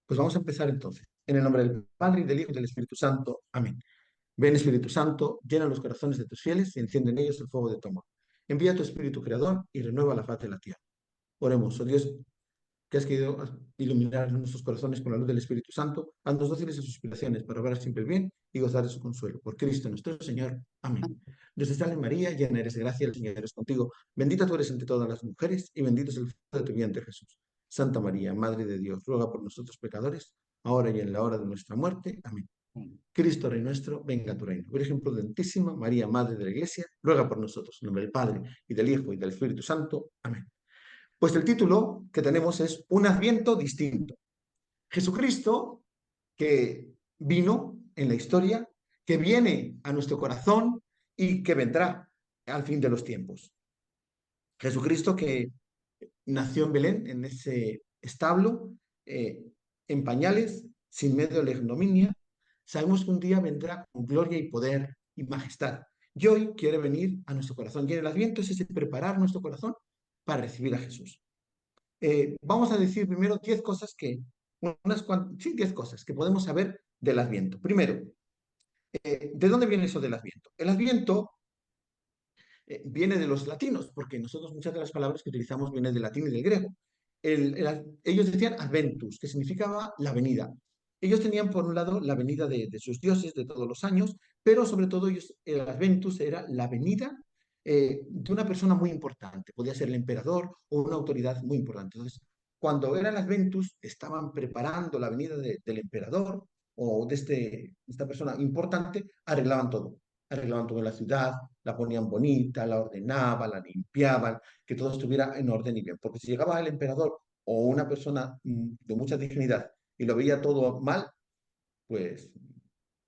Pues vamos a empezar entonces. En el nombre del Padre, y del Hijo, y del Espíritu Santo. Amén. Ven, Espíritu Santo, llena los corazones de tus fieles y enciende en ellos el fuego de tu amor. Envía tu Espíritu Creador y renueva la faz de la tierra. Oremos, oh Dios, que has querido iluminar nuestros corazones con la luz del Espíritu Santo, haznos dóciles a sus inspiraciones para obrar siempre el bien y gozar de su consuelo. Por Cristo nuestro Señor. Amén. Dios te salve María, llena eres de gracia, el Señor es contigo. Bendita tú eres entre todas las mujeres y bendito es el fruto de tu vientre, Jesús. Santa María, Madre de Dios, ruega por nosotros pecadores, ahora y en la hora de nuestra muerte. Amén. Cristo Rey nuestro, venga a tu reino. Virgen prudentísima, María, Madre de la Iglesia, ruega por nosotros. En nombre del Padre, y del Hijo, y del Espíritu Santo. Amén. Pues el título que tenemos es Un Adviento distinto. Jesucristo que vino en la historia, que viene a nuestro corazón y que vendrá al fin de los tiempos. Jesucristo que nació en Belén, en ese establo, en pañales, sin medio de la ignominia. Sabemos que un día vendrá con gloria y poder y majestad. Y hoy quiere venir a nuestro corazón. Y en el Adviento es ese preparar nuestro corazón para recibir a Jesús. Vamos a decir primero 10 cosas que, sí, 10 cosas que podemos saber del Adviento. Primero, ¿de dónde viene eso del Adviento? El Adviento viene de los latinos, porque nosotros muchas de las palabras que utilizamos vienen del latín y del griego. Ellos decían adventus, que significaba la venida. Ellos tenían por un lado la venida de sus dioses de todos los años, pero sobre todo ellos, el adventus era la venida de una persona muy importante. Podía ser el emperador o una autoridad muy importante. Entonces, cuando era el adventus, estaban preparando la venida del emperador o de esta persona importante, arreglaban todo en la ciudad, la ponían bonita, la ordenaban, la limpiaban, que todo estuviera en orden y bien. Porque si llegaba el emperador o una persona de mucha dignidad y lo veía todo mal, pues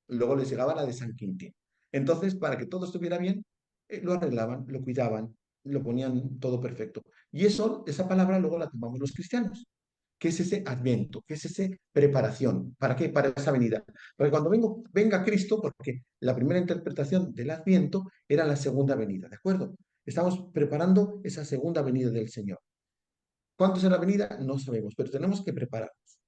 luego les llegaba la de San Quintín. Entonces, para que todo estuviera bien, lo arreglaban, lo cuidaban, lo ponían todo perfecto. Y esa palabra luego la tomamos los cristianos. ¿Qué es ese adviento? ¿Qué es esa preparación? ¿Para qué? Para esa venida. Para que cuando venga Cristo, porque la primera interpretación del adviento era la segunda venida, ¿de acuerdo? Estamos preparando esa segunda venida del Señor. ¿Cuándo será la venida? No sabemos, pero tenemos que prepararnos.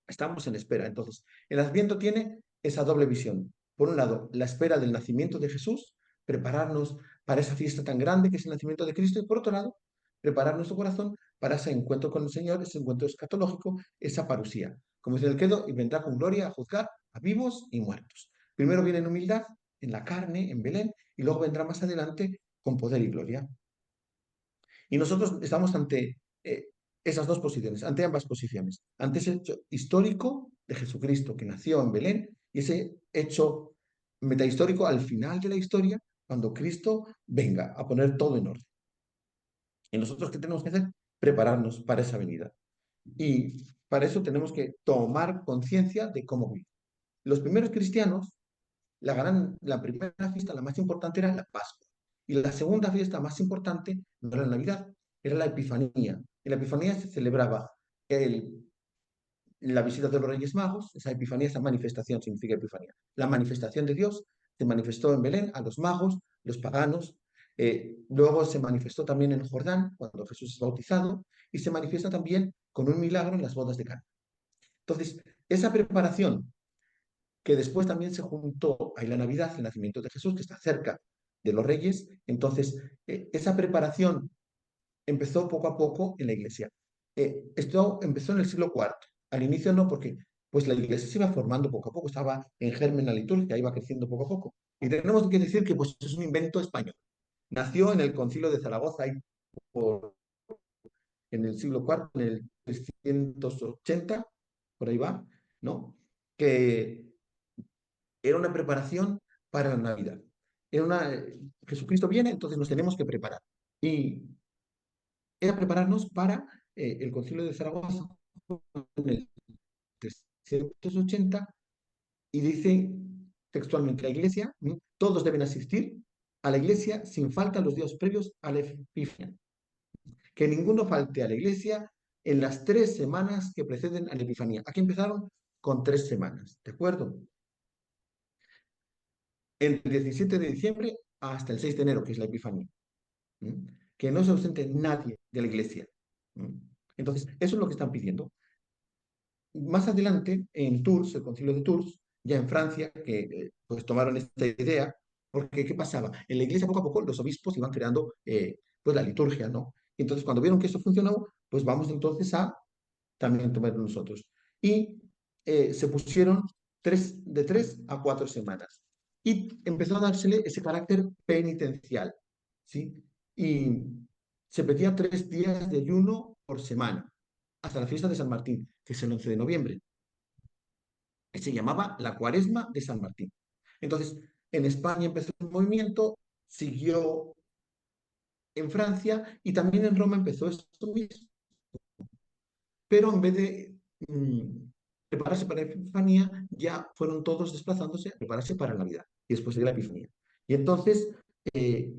Estamos en espera. Entonces, el adviento tiene esa doble visión. Por un lado, la espera del nacimiento de Jesús, prepararnos para esa fiesta tan grande que es el nacimiento de Cristo, y por otro lado, preparar nuestro corazón para ese encuentro con el Señor, ese encuentro escatológico, esa parusía. Como dice el credo, y vendrá con gloria a juzgar a vivos y muertos. Primero viene en humildad, en la carne, en Belén, y luego vendrá más adelante con poder y gloria. Y nosotros estamos ante esas dos posiciones, ante ambas posiciones, ante ese hecho histórico de Jesucristo que nació en Belén y ese hecho metahistórico al final de la historia, cuando Cristo venga a poner todo en orden. ¿Y nosotros qué tenemos que hacer? Prepararnos para esa venida. Y para eso tenemos que tomar conciencia de cómo vivir. Los primeros cristianos, la primera fiesta, la más importante, era la Pascua. Y la segunda fiesta más importante no era la Navidad, era la Epifanía. En la Epifanía se celebraba la visita de los Reyes Magos. Esa Epifanía, esa manifestación significa Epifanía. La manifestación de Dios se manifestó en Belén a los magos, los paganos. Luego se manifestó también en Jordán, cuando Jesús es bautizado, y se manifiesta también con un milagro en las bodas de Cana. Entonces, esa preparación que después también se juntó a la Navidad, el nacimiento de Jesús, que está cerca de los Reyes. Entonces, esa preparación empezó poco a poco en la Iglesia. Esto empezó en el siglo IV. Al inicio no, porque pues la Iglesia se iba formando poco a poco, estaba en germen la liturgia, iba creciendo poco a poco. Y tenemos que decir que pues, es un invento español. Nació en el Concilio de Zaragoza en el siglo IV, en el 380, por ahí va, ¿no? Que era una preparación para la Navidad. Jesucristo viene, entonces nos tenemos que preparar. Y era prepararnos para el Concilio de Zaragoza en el 380 y dice textualmente la Iglesia, todos deben asistir a la Iglesia sin falta los días previos a la Epifanía. Que ninguno falte a la Iglesia en las 3 semanas que preceden a la Epifanía. Aquí empezaron con 3 semanas, ¿de acuerdo? Entre el 17 de diciembre hasta el 6 de enero, que es la Epifanía. Que no se ausente nadie de la Iglesia. Entonces, eso es lo que están pidiendo. más adelante, en Tours, el concilio de Tours, ya en Francia, que pues tomaron esta idea, porque ¿qué pasaba? En la iglesia poco a poco los obispos iban creando pues la liturgia, ¿no? Y entonces cuando vieron que eso funcionó, pues vamos entonces a también tomarlo nosotros. Y se pusieron de 3 a 4 semanas. Y empezó a dársele ese carácter penitencial, ¿sí? Y se pedía 3 días de ayuno por semana, hasta la fiesta de San Martín, que es el 11 de noviembre, que se llamaba la Cuaresma de San Martín. Entonces, en España empezó el movimiento, siguió en Francia y también en Roma empezó esto mismo, pero en vez de prepararse para la Epifanía, ya fueron todos desplazándose a prepararse para Navidad y después de la Epifanía. Y entonces, eh,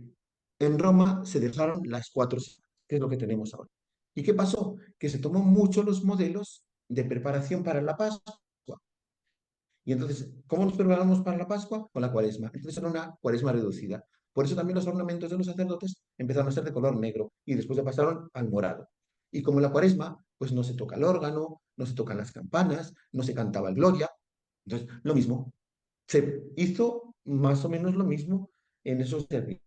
en Roma se dejaron las 4 semanas, que es lo que tenemos ahora. ¿Y qué pasó? Que se tomó mucho los modelos de preparación para la Pascua. Y entonces, ¿cómo nos preparamos para la Pascua? Con la Cuaresma. Entonces era una Cuaresma reducida. Por eso también los ornamentos de los sacerdotes empezaron a ser de color negro y después ya pasaron al morado. Y como en la Cuaresma, pues no se toca el órgano, no se tocan las campanas, no se cantaba el Gloria. Entonces, lo mismo. Se hizo más o menos lo mismo en esos servicios,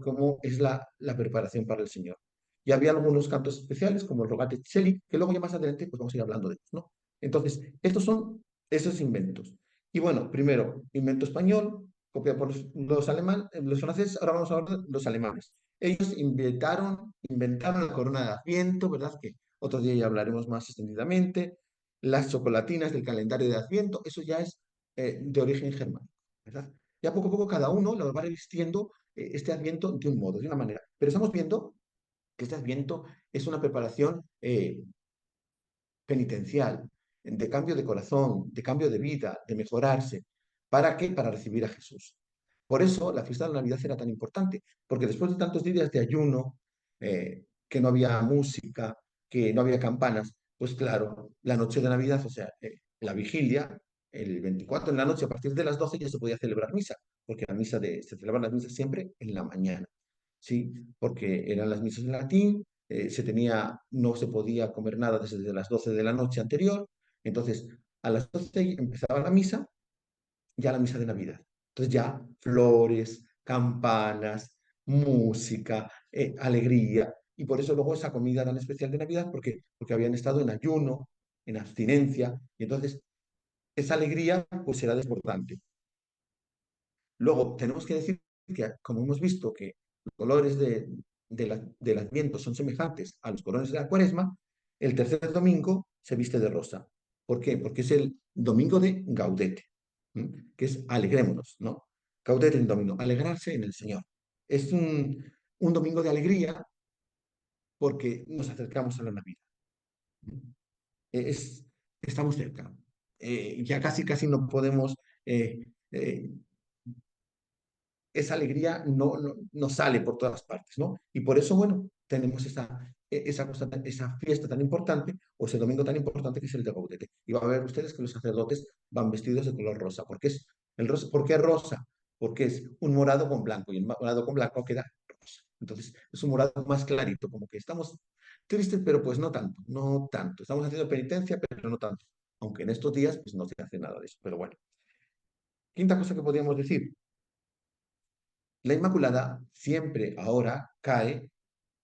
como es la preparación para el Señor. Y había algunos cantos especiales, como el Rogate Celi, que luego ya más adelante pues vamos a ir hablando de ellos, ¿no? Entonces, estos son esos inventos. Y bueno, primero, invento español, copiado por los franceses, ahora vamos a hablar de los alemanes. Ellos inventaron la corona de Adviento, ¿verdad? Que otro día ya hablaremos más extendidamente. Las chocolatinas del calendario de Adviento, eso ya es de origen germánico, ¿verdad? Ya poco a poco cada uno lo va revistiendo este Adviento de un modo, de una manera. Pero estamos viendo que este Adviento es una preparación penitencial, de cambio de corazón, de cambio de vida, de mejorarse. ¿Para qué? Para recibir a Jesús. Por eso la fiesta de la Navidad era tan importante, porque después de tantos días de ayuno, que no había música, que no había campanas, pues claro, la noche de Navidad, o sea, la vigilia, el 24 en la noche, a partir de las 12 ya se podía celebrar misa, porque se celebraban las misas siempre en la mañana, ¿sí? Porque eran las misas en latín, no se podía comer nada desde las 12 de la noche anterior, entonces a las 12 empezaba la misa, ya la misa de Navidad. Entonces ya flores, campanas, música, alegría, y por eso luego esa comida tan especial de Navidad, porque habían estado en ayuno, en abstinencia, y entonces esa alegría pues era desbordante. Luego, tenemos que decir que, como hemos visto que los colores del Adviento son semejantes a los colores de la Cuaresma, el tercer domingo se viste de rosa. ¿Por qué? Porque es el domingo de Gaudete, que es alegrémonos, ¿no? Gaudete en domingo, alegrarse en el Señor. Es un domingo de alegría porque nos acercamos a la Navidad. Es, estamos cerca. Ya casi, casi no podemos eh, eh, esa alegría no sale por todas partes, ¿no? Y por eso, bueno, tenemos esa fiesta tan importante, o ese domingo tan importante que es el de Gaudete. Y van a ver ustedes que los sacerdotes van vestidos de color rosa. ¿Por qué rosa? Porque es un morado con blanco, y el morado con blanco queda rosa. Entonces, es un morado más clarito, como que estamos tristes, pero pues no tanto, no tanto. Estamos haciendo penitencia, pero no tanto. Aunque en estos días, pues no se hace nada de eso. Pero bueno. Quinta cosa que podríamos decir, la Inmaculada siempre ahora cae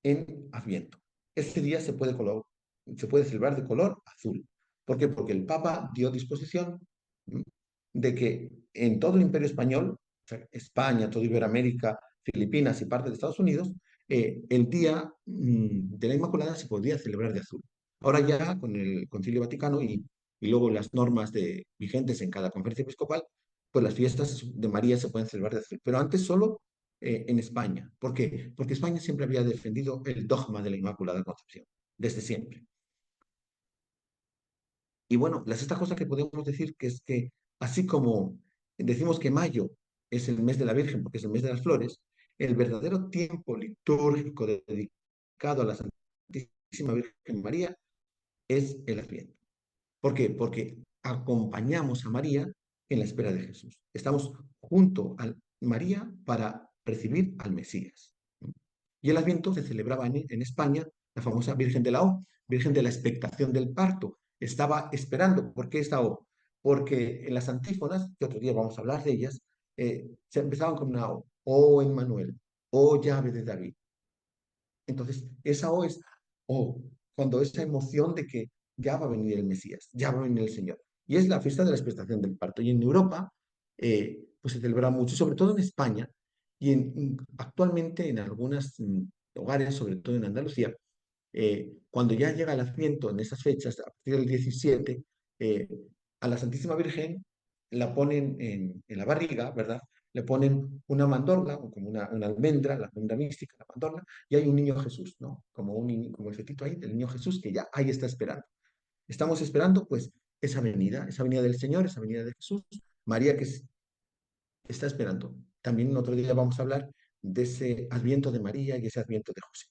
en Adviento. Este día se puede celebrar de color azul. ¿Por qué? Porque el Papa dio disposición de que en todo el Imperio Español, o sea, España, toda Iberoamérica, Filipinas y parte de Estados Unidos, el día de la Inmaculada se podía celebrar de azul. Ahora ya con el Concilio Vaticano y luego las normas vigentes en cada conferencia episcopal, pues las fiestas de María se pueden celebrar de azul. Pero antes solo en España. ¿Por qué? Porque España siempre había defendido el dogma de la Inmaculada Concepción, desde siempre. Y bueno, la sexta cosa que podemos decir que es que, así como decimos que mayo es el mes de la Virgen, porque es el mes de las flores, el verdadero tiempo litúrgico dedicado a la Santísima Virgen María es el Adviento. ¿Por qué? Porque acompañamos a María en la espera de Jesús. Estamos junto a María para recibir al Mesías. Y el Adviento se celebraba en España la famosa Virgen de la O, Virgen de la expectación del parto, estaba esperando. ¿Por qué esta O? Porque en las antífonas, que otro día vamos a hablar de ellas, se empezaban con una O. Oh Emmanuel, oh llave de David. Entonces, esa O es O, cuando esa emoción de que ya va a venir el Mesías, ya va a venir el Señor. Y es la fiesta de la expectación del parto. Y en Europa, pues se celebra mucho, sobre todo en España, y actualmente en algunos hogares, sobre todo en Andalucía, cuando ya llega el Adviento en esas fechas, a partir del 17, eh, a la Santísima Virgen la ponen en la barriga, ¿verdad? Le ponen una mandorla, o como una almendra, la almendra mística, la mandorla, y hay un niño Jesús, ¿no? Como, como el fetito ahí del niño Jesús que ya ahí está esperando. Estamos esperando, pues, esa venida del Señor, esa venida de Jesús, María está esperando. También otro día vamos a hablar de ese adviento de María y ese adviento de José.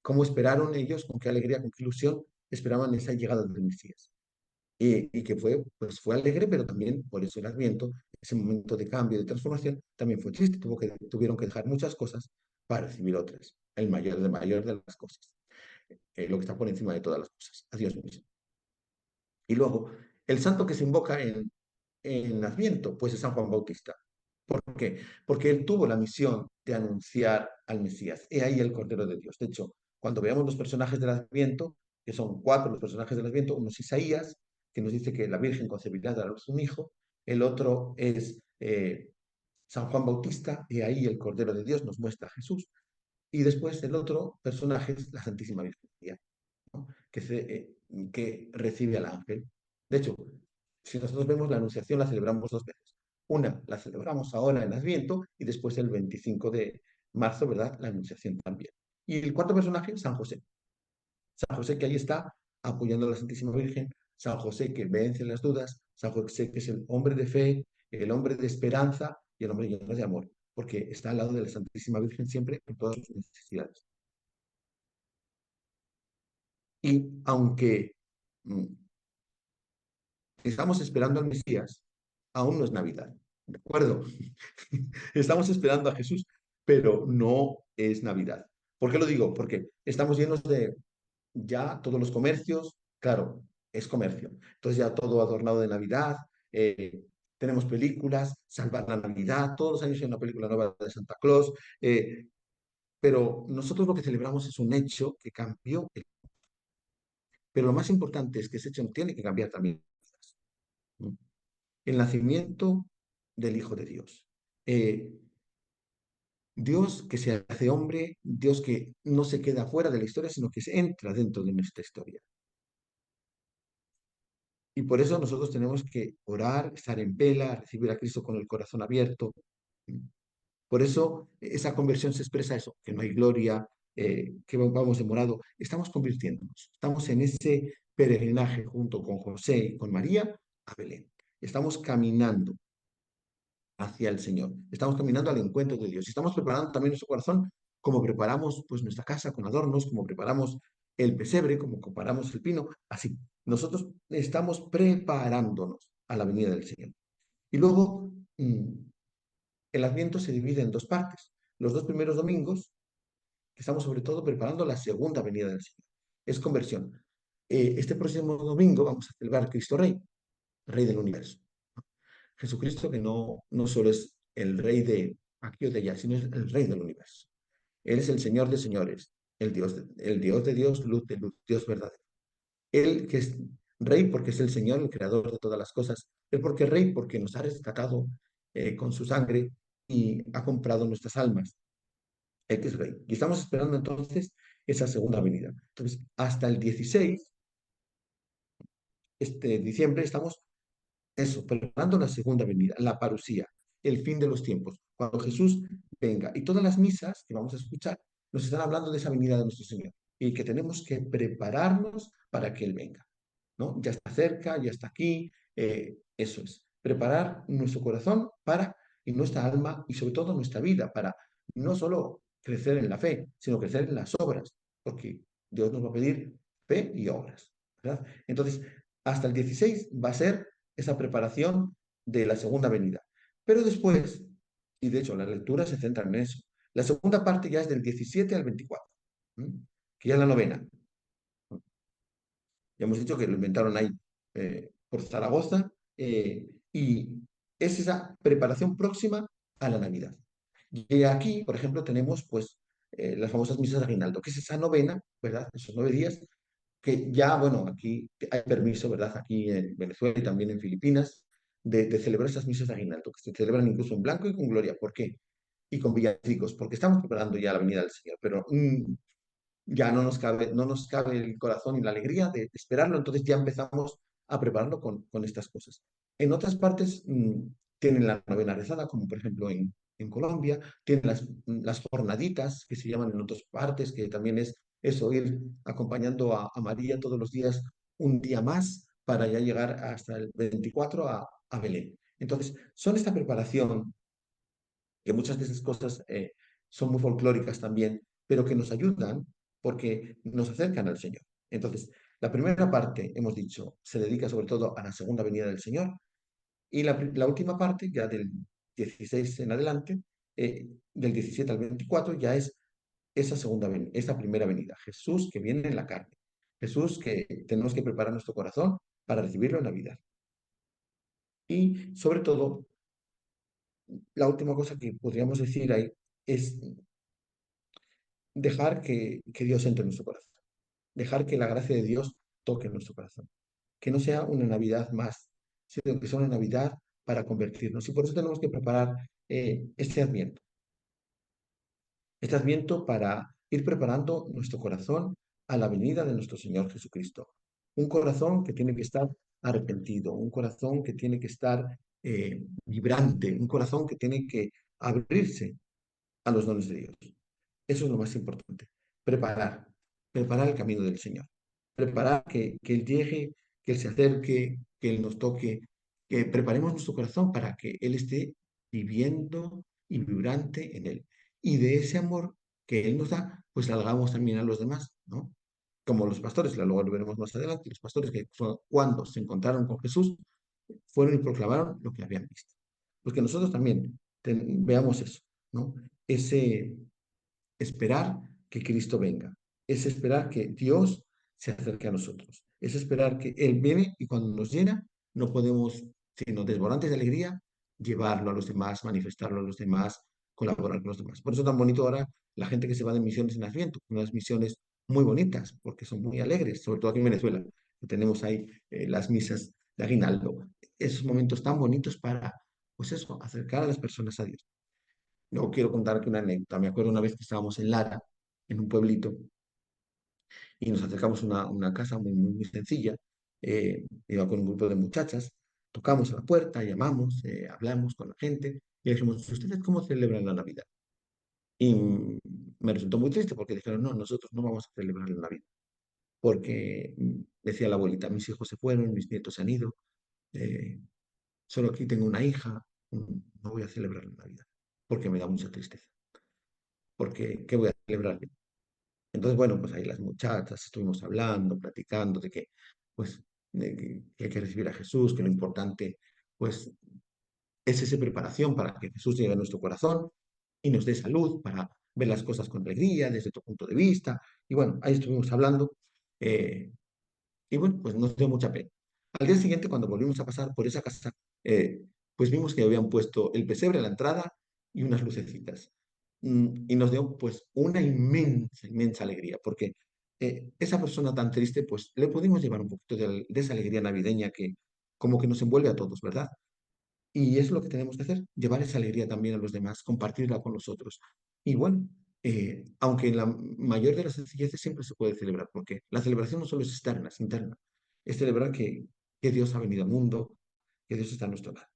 Cómo esperaron ellos, con qué alegría, con qué ilusión esperaban esa llegada del Mesías. Y que fue, pues fue alegre, pero también por eso el adviento, ese momento de cambio, de transformación, también fue triste. Tuvieron que dejar muchas cosas para recibir otras. El mayor de las cosas. Lo que está por encima de todas las cosas. A Dios mismo. Y luego, el santo que se invoca en Adviento, pues es San Juan Bautista. ¿Por qué? Porque él tuvo la misión de anunciar al Mesías. He ahí el Cordero de Dios. De hecho, cuando veamos los personajes del Adviento, que son cuatro los personajes del Adviento, uno es Isaías, que nos dice que la Virgen concebirá de la luz un hijo, el otro es San Juan Bautista, y ahí el Cordero de Dios nos muestra a Jesús, y después el otro personaje es la Santísima Virgen María, ¿no? Que recibe al ángel. De hecho, si nosotros vemos la Anunciación, la celebramos dos veces. Una la celebramos ahora en Adviento y después el 25 de marzo, ¿verdad? La Anunciación también. Y el cuarto personaje, San José. San José que ahí está apoyando a la Santísima Virgen, San José que vence las dudas, San José que es el hombre de fe, el hombre de esperanza y el hombre lleno de amor, porque está al lado de la Santísima Virgen siempre en todas sus necesidades. Y aunque mm, estamos esperando al Mesías, aún no es Navidad, ¿de acuerdo? Estamos esperando a Jesús, pero no es Navidad. ¿Por qué lo digo? Porque estamos llenos de ya todos los comercios, claro, es comercio. Entonces ya todo adornado de Navidad, tenemos películas, Salvar la Navidad, todos los años hay una película nueva de Santa Claus, pero nosotros lo que celebramos es un hecho que cambió, pero lo más importante es que ese hecho tiene que cambiar también. ¿No? El nacimiento del Hijo de Dios. Dios que se hace hombre, Dios que no se queda fuera de la historia, sino que se entra dentro de nuestra historia. Y por eso nosotros tenemos que orar, estar en vela, recibir a Cristo con el corazón abierto. Por eso esa conversión se expresa eso, que no hay gloria, que vamos demorado. Estamos convirtiéndonos, estamos en ese peregrinaje junto con José y con María a Belén. Estamos caminando hacia el Señor. Estamos caminando al encuentro de Dios. Y estamos preparando también nuestro corazón como preparamos pues nuestra casa con adornos, como preparamos el pesebre, como preparamos el pino. Así, nosotros estamos preparándonos a la venida del Señor. Y luego, el Adviento se divide en dos partes. Los dos primeros domingos, que estamos sobre todo preparando la segunda venida del Señor. Es conversión. Este próximo domingo vamos a celebrar Cristo Rey, Rey del universo. Jesucristo que no solo es el rey de aquí o de allá, sino es el rey del universo. Él es el Señor de señores, el Dios de Dios, luz de luz, Dios verdadero. Él que es rey porque es el Señor, el creador de todas las cosas. Él porque es rey porque nos ha rescatado con su sangre y ha comprado nuestras almas. Él que es rey. Y estamos esperando entonces esa segunda venida. Entonces, hasta el 16, este diciembre, estamos eso, preparando la segunda venida, la parusía, el fin de los tiempos, cuando Jesús venga. Y todas las misas que vamos a escuchar nos están hablando de esa venida de nuestro Señor y que tenemos que prepararnos para que Él venga, ¿no? Ya está cerca, ya está aquí, eso es, preparar nuestro corazón para, y nuestra alma, y sobre todo nuestra vida, para no solo crecer en la fe, sino crecer en las obras, porque Dios nos va a pedir fe y obras, ¿verdad? Entonces, hasta el 16 va a ser esa preparación de la segunda venida. Pero después, y de hecho las lecturas se centran en eso, la segunda parte ya es del 17 al 24, ¿m? Que ya es la novena. Ya hemos dicho que lo inventaron ahí. por Zaragoza, y es esa preparación próxima a la Navidad. Y aquí, por ejemplo, tenemos pues las famosas misas de aguinaldo, que es esa novena, ¿verdad? Esos 9 días, que ya, bueno, aquí hay permiso, ¿verdad? Aquí en Venezuela y también en Filipinas, de celebrar esas misas de aguinaldo, que se celebran incluso en blanco y con gloria. ¿Por qué? Y con villancicos, porque estamos preparando ya la venida del Señor, pero ya no nos cabe el corazón y la alegría de esperarlo, entonces ya empezamos a prepararlo con estas cosas. En otras partes tienen la novena rezada, como por ejemplo en Colombia, tienen las jornaditas que se llaman en otras partes, que también es eso, ir acompañando a María todos los días un día más para ya llegar hasta el 24 a Belén. Entonces, son esta preparación que muchas de esas cosas son muy folclóricas también, pero que nos ayudan porque nos acercan al Señor. Entonces, la primera parte, hemos dicho, se dedica sobre todo a la segunda venida del Señor, y la última parte, ya del 16 en adelante, del 17 al 24, ya es esa primera venida. Jesús que viene en la carne. Jesús que tenemos que preparar nuestro corazón para recibirlo en Navidad. Y sobre todo, la última cosa que podríamos decir ahí es dejar que Dios entre en nuestro corazón, dejar que la gracia de Dios toque en nuestro corazón, que no sea una Navidad más, sino que sea una Navidad para convertirnos. Y por eso tenemos que preparar este Adviento para ir preparando nuestro corazón a la venida de nuestro Señor Jesucristo. Un corazón que tiene que estar arrepentido, un corazón que tiene que estar vibrante, un corazón que tiene que abrirse a los dones de Dios. Eso es lo más importante. Preparar, preparar el camino del Señor. Preparar que Él llegue, que Él se acerque, que Él nos toque, que preparemos nuestro corazón para que Él esté viviendo y vibrante en Él. Y de ese amor que Él nos da, pues la hagamos también a los demás, ¿no? Como los pastores, luego lo veremos más adelante, los pastores que cuando se encontraron con Jesús, fueron y proclamaron lo que habían visto. Pues que nosotros también veamos eso, ¿no? Ese, esperar que Cristo venga, es esperar que Dios se acerque a nosotros, es esperar que Él viene y cuando nos llena no podemos, sino desbordantes de alegría, llevarlo a los demás, manifestarlo a los demás, colaborar con los demás. Por eso es tan bonito ahora la gente que se va de misiones en Adviento, unas misiones muy bonitas, porque son muy alegres, sobre todo aquí en Venezuela, que tenemos ahí las misas de aguinaldo, esos momentos tan bonitos para, pues eso, acercar a las personas a Dios. No quiero contar que una anécdota. Me acuerdo una vez que estábamos en Lara, en un pueblito, y nos acercamos a una casa muy, muy, muy sencilla. Iba con un grupo de muchachas, tocamos a la puerta, llamamos, hablamos con la gente y le dijimos, ¿ustedes cómo celebran la Navidad? Y me resultó muy triste porque dijeron, no, nosotros no vamos a celebrar la Navidad. Porque decía la abuelita, mis hijos se fueron, mis nietos se han ido, eh, solo aquí tengo una hija, no voy a celebrar la Navidad porque me da mucha tristeza. Porque, ¿qué voy a celebrar? Entonces, bueno, pues ahí las muchachas estuvimos hablando, platicando de que, pues, que hay que recibir a Jesús, que lo importante, pues, es esa preparación para que Jesús llegue a nuestro corazón y nos dé salud para ver las cosas con alegría, desde tu punto de vista. Y bueno, ahí estuvimos hablando. eh, y bueno, pues nos dio mucha pena. Al día siguiente, cuando volvimos a pasar por esa casa, eh, pues vimos que habían puesto el pesebre a la entrada y unas lucecitas. Y nos dio pues una inmensa, inmensa alegría, porque esa persona tan triste, pues le pudimos llevar un poquito de esa alegría navideña que como que nos envuelve a todos, ¿verdad? Y es lo que tenemos que hacer, llevar esa alegría también a los demás, compartirla con los otros. Y bueno, aunque en la mayor de las sencilleces siempre se puede celebrar, porque la celebración no solo es externa, es interna. Es celebrar que Dios ha venido al mundo, que Dios está a nuestro lado.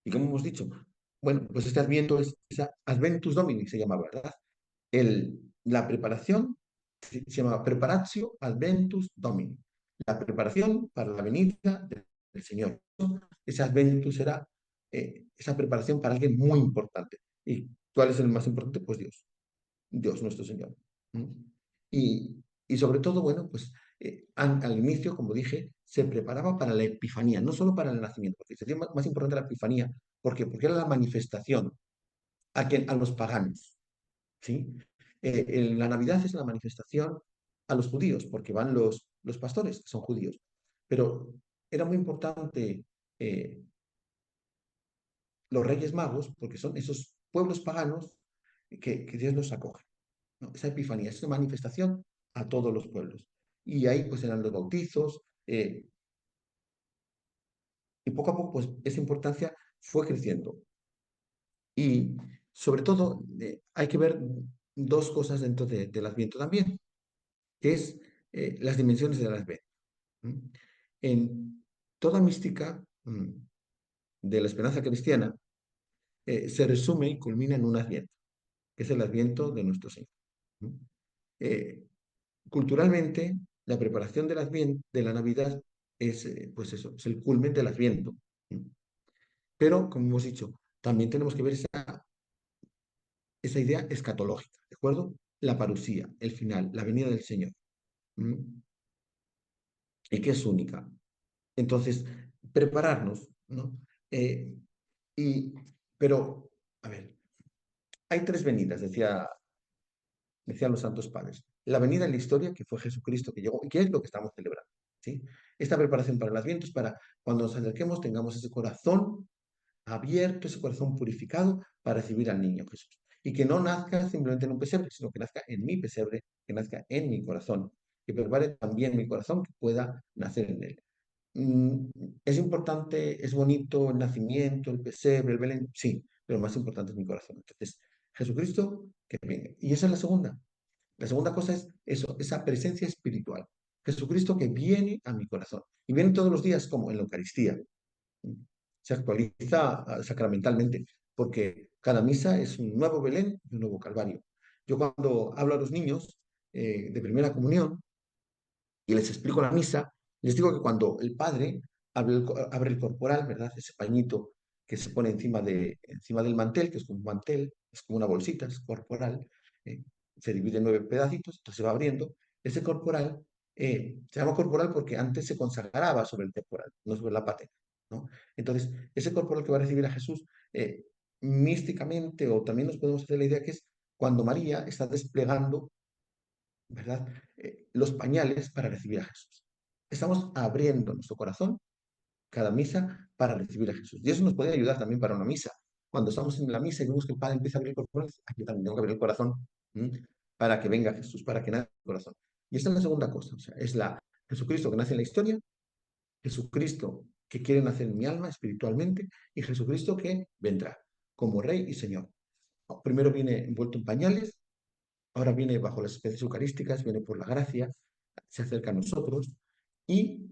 Y como hemos dicho, bueno, pues este Adviento es esa Adventus Domini, se llama, ¿verdad? La preparación se llama Preparatio Adventus Domini. La preparación para la venida del Señor. Ese Adventus será esa preparación para alguien muy importante. ¿Y cuál es el más importante? Pues Dios. Dios nuestro Señor. ¿Mm? Y sobre todo, bueno, pues al inicio, como dije, se preparaba para la Epifanía, no solo para el nacimiento, porque sería más importante la Epifanía. ¿Por qué? Porque era la manifestación a los paganos. ¿Sí? La Navidad es la manifestación a los judíos, porque van los pastores, que son judíos. pero era muy importante eh, los Reyes Magos, porque son esos pueblos paganos que Dios nos acoge, ¿no? Esa epifanía, esa manifestación a todos los pueblos. Y ahí pues eran los bautizos, y poco a poco pues esa importancia fue creciendo. Y sobre todo hay que ver dos cosas dentro del Adviento también, que es las dimensiones del Adviento. ¿Mm? En toda mística de la esperanza cristiana se resume y culmina en un Adviento, que es el Adviento de nuestro Señor. ¿Mm? Eh, Culturalmente, la preparación del Adviento, de la Navidad es, pues eso, es el culmen del Adviento. ¿Mm? Pero, como hemos dicho, también tenemos que ver esa idea escatológica, ¿de acuerdo? La parusía, el final, la venida del Señor. ¿Mm? Y que es única. Entonces, prepararnos, ¿no? Eh, y, pero, a ver, hay tres venidas, decían los santos padres. La venida en la historia, que fue Jesucristo que llegó, y que es lo que estamos celebrando, ¿sí? Esta preparación para el Adviento es para cuando nos acerquemos tengamos ese corazón abierto, ese corazón purificado para recibir al niño Jesús. Y que no nazca simplemente en un pesebre, sino que nazca en mi pesebre, que nazca en mi corazón, que prepare también mi corazón que pueda nacer en él. Mm, es importante, es bonito el nacimiento, el pesebre, el Belén, sí, pero más importante es mi corazón. Entonces, Jesucristo, que venga. Y esa es la segunda. La segunda cosa es eso, esa presencia espiritual. Jesucristo que viene a mi corazón. Y viene todos los días como en la Eucaristía. Se actualiza sacramentalmente, porque cada misa es un nuevo Belén y un nuevo Calvario. Yo cuando hablo a los niños de primera comunión, y les explico la misa, les digo que cuando el padre abre el corporal, ¿verdad? Ese pañito que se pone encima del mantel, que es como un mantel, es como una bolsita, es corporal, eh, se divide en 9 pedacitos, entonces se va abriendo. Ese corporal se llama corporal porque antes se consagraba sobre el corporal, no sobre la patena, ¿no? Entonces, ese corporal que va a recibir a Jesús, místicamente, o también nos podemos hacer la idea que es cuando María está desplegando, ¿verdad? Los pañales para recibir a Jesús. Estamos abriendo nuestro corazón cada misa para recibir a Jesús. Y eso nos puede ayudar también para una misa. Cuando estamos en la misa y vemos que el Padre empieza a abrir el corazón, aquí también tengo que abrir el corazón para que venga Jesús, para que nazca el corazón. Y esta es la segunda cosa, o sea, es la Jesucristo que nace en la historia, Jesucristo que quiere nacer en mi alma espiritualmente y Jesucristo que vendrá como Rey y Señor. Primero viene envuelto en pañales, ahora viene bajo las especies eucarísticas, viene por la gracia, se acerca a nosotros y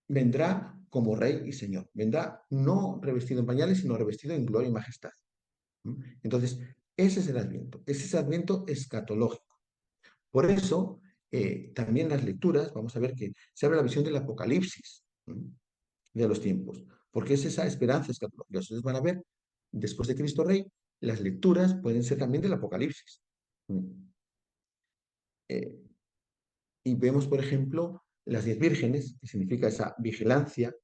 vendrá como Rey y Señor. Vendrá no revestido en pañales, sino revestido en gloria y majestad. Entonces, ese es el Adviento, ese es el Adviento escatológico. Por eso, también las lecturas, vamos a ver que se abre la visión del Apocalipsis de los tiempos, porque es esa esperanza escatológica. Ustedes van a ver, después de Cristo Rey, las lecturas pueden ser también del Apocalipsis. Eh, Y vemos, por ejemplo, las 10 vírgenes, que significa esa vigilancia.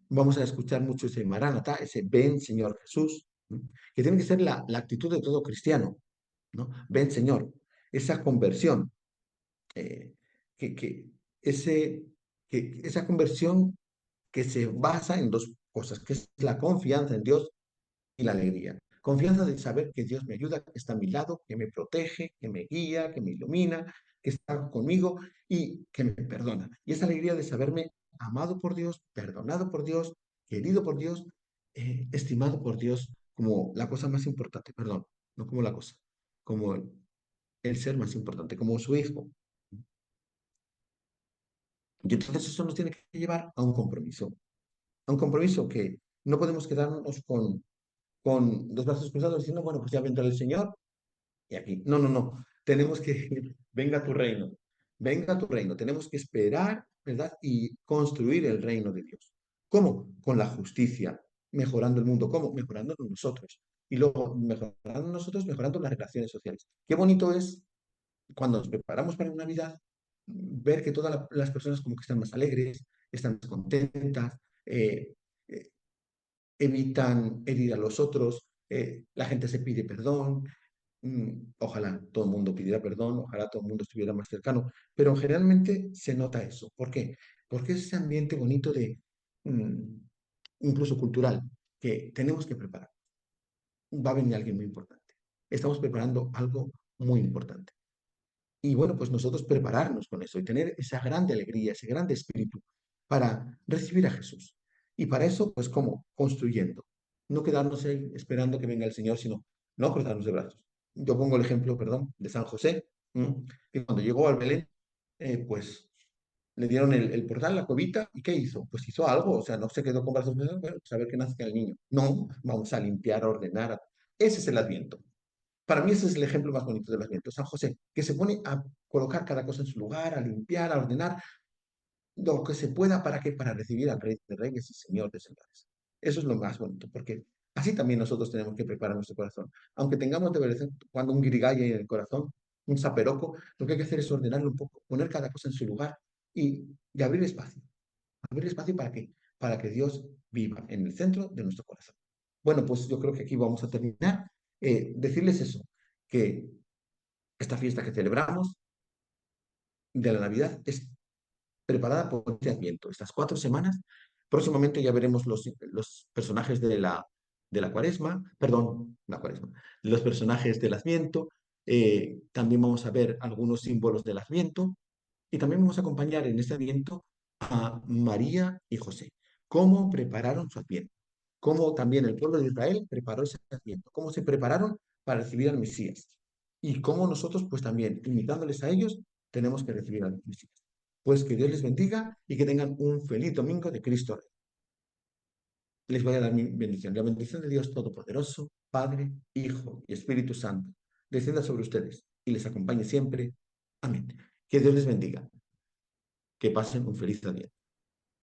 Vamos a escuchar mucho ese Maránata, ese Ven Señor Jesús, que tiene que ser la actitud de todo cristiano, ¿no? Ven Señor, esa conversión, eh, que, que, ese, esa conversión que se basa en dos cosas, que es la confianza en Dios y la alegría. Confianza de saber que Dios me ayuda, que está a mi lado, que me protege, que me guía, que me ilumina, que está conmigo y que me perdona. Y esa alegría de saberme amado por Dios, perdonado por Dios, querido por Dios, estimado por Dios como la cosa más importante, perdón, no como la cosa, como el ser más importante, como su hijo. Y entonces eso nos tiene que llevar a un compromiso que no podemos quedarnos con los brazos cruzados diciendo, bueno, pues ya vendrá el Señor y aquí. No, no, no. Tenemos que, venga tu reino, venga tu reino. Tenemos que esperar, ¿verdad? Y construir el reino de Dios. ¿Cómo? Con la justicia, mejorando el mundo. ¿Cómo? Mejorando nosotros. Y luego, mejorando nosotros, mejorando las relaciones sociales. Qué bonito es cuando nos preparamos para Navidad, ver que todas las personas como que están más alegres, están más contentas, eh, evitan herir a los otros, la gente se pide perdón, ojalá todo el mundo pidiera perdón, ojalá todo el mundo estuviera más cercano, pero generalmente se nota eso. ¿Por qué? porque es ese ambiente bonito de, mm, incluso cultural, que tenemos que preparar. Va a venir alguien muy importante. Estamos preparando algo muy importante. Y bueno, pues nosotros prepararnos con eso y tener esa grande alegría, ese grande espíritu para recibir a Jesús. Y para eso, pues, ¿cómo? Construyendo. No quedarnos ahí esperando que venga el Señor, sino no cruzarnos de brazos. Yo pongo el ejemplo, perdón, de San José, que cuando llegó al Belén, pues le dieron el portal, la cobita, ¿y qué hizo? Pues hizo algo, o sea, no se quedó con brazos cruzados, bueno, pues a ver qué nace el niño. No, vamos a limpiar, a ordenar. Ese es el Adviento. Para mí ese es el ejemplo más bonito del Adviento, San José, que se pone a colocar cada cosa en su lugar, a limpiar, a ordenar lo que se pueda para que para recibir al Rey de Reyes y Señor de Señores. Eso es lo más bonito, porque así también nosotros tenemos que preparar nuestro corazón. Aunque tengamos de vez en cuando un guirigay en el corazón, un zaperoco, lo que hay que hacer es ordenarlo un poco, poner cada cosa en su lugar y abrir espacio para que Dios viva en el centro de nuestro corazón. Bueno, pues yo creo que aquí vamos a terminar. Decirles eso, que esta fiesta que celebramos de la Navidad es preparada por este Adviento. Estas 4 semanas, próximamente ya veremos los personajes de la Cuaresma, perdón, la Cuaresma, los personajes del Adviento. También vamos a ver algunos símbolos del Adviento y también vamos a acompañar en este Adviento a María y José. Cómo prepararon su Adviento, cómo también el pueblo de Israel preparó ese Adviento, cómo se prepararon para recibir al Mesías y cómo nosotros, pues también, imitándoles a ellos, tenemos que recibir al Mesías. Pues que Dios les bendiga y que tengan un feliz domingo de Cristo Rey. Les voy a dar mi bendición. La bendición de Dios Todopoderoso, Padre, Hijo y Espíritu Santo, descienda sobre ustedes y les acompañe siempre. Amén. Que Dios les bendiga. Que pasen un feliz día.